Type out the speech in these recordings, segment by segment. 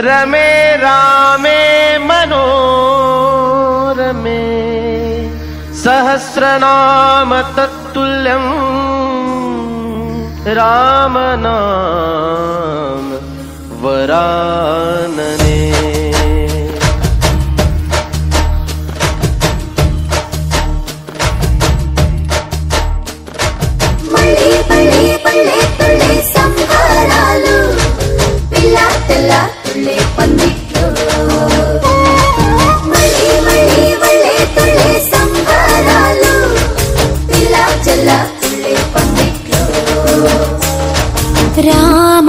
रमे रामे मनोरमे सहस्रनाम तत्तुल्यं रामनाम वरानने। राम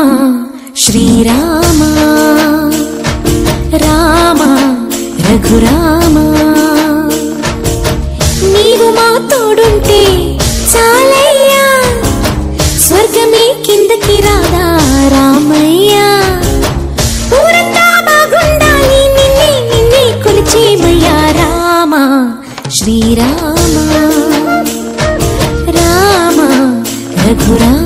श्रीराम राम रघुराम नीवु मा तोडुंटे चालయ్యా స్వర్గమే కిందకి రాదా రామయ్యా ఊరంతా బాగుండాలి నిన్నే నిన్నే కొలిచేమయ్యా రామ శ్రీరామ రామ రఘురామ।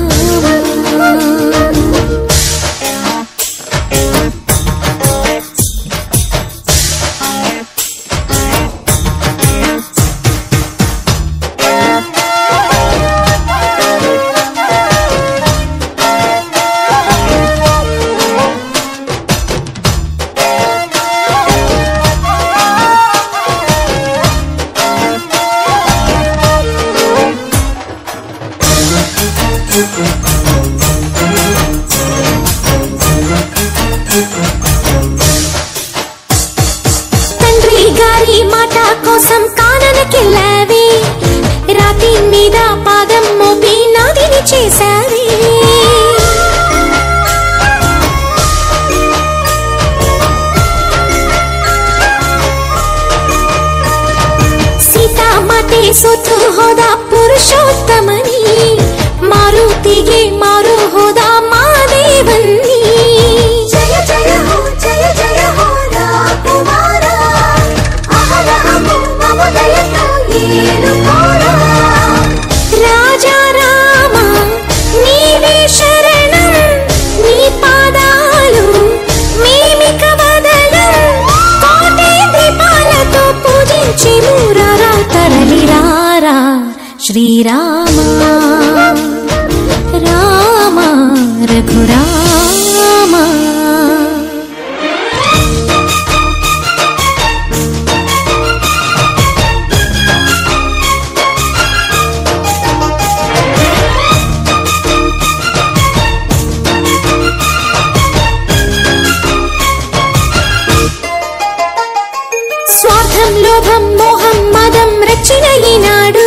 తండ్రి గారి మాట కోసం కాననకెళ్ళావే రాతి మీద పాదం మోపి నాదిని చేశావే సీతామాతే సోతు హోదా పురుషోత్తమని మారుతిಗೆ మారు హోదా మాదేవన్ని జయ జయ హో రాకుమార అహరహము మమదయతో ఏలుకోరా రాజా రామ నీవే శరణం నీ పాదాలు మేమిక వదలం కోటి దీపాలతో పూజించి మూరారా తరలిరారా శ్రీరామ రామ రఘురామ। స్వార్థం లోభం మోహం మదం రచిన ఈనాడు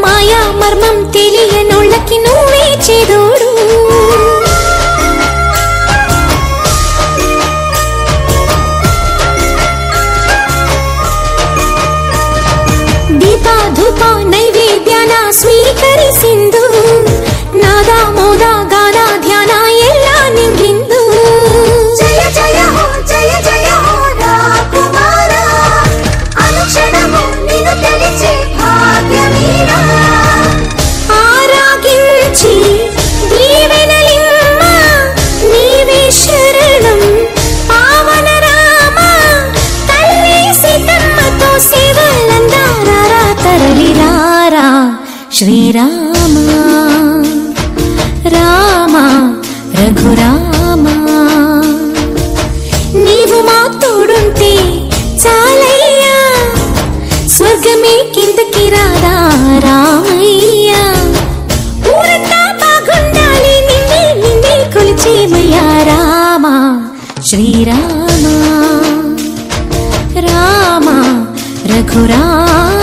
మాయా మర్మం తెలియనోళ్ళకి నువ్వే చేదోడు దీప ధూప నైవేద్యాన ಸ್ವೀಕರಿಸಿಂದು ನಾದ ಮೋದ ಗಾನ ಧ್ಯಾನ ಎಲ್ಲ ನಿಂದಿಂದು ಜಯ ಜಯ ಹೋ ರಾಕುಮಾರ అనుక్షణము నిన్ను తెలిచే భాగ్యమీరా ఆరాగించి దీవెనలిమ్మ నీవే శరణం పావన రామ తల్లి సీతమ్మతో సేవలందారా తరలిరారా శ్రీరామ రామ రఘురామ నీవు మా తోడుంటే చాలయ్యా స్వర్గమే కిందకి రాదా రామయ్యా ఊరంతా బాగుండాలి నిన్నే నిన్నే కొలిచేమయ్యా రామ శ్రీరామ రామ రఘురామ।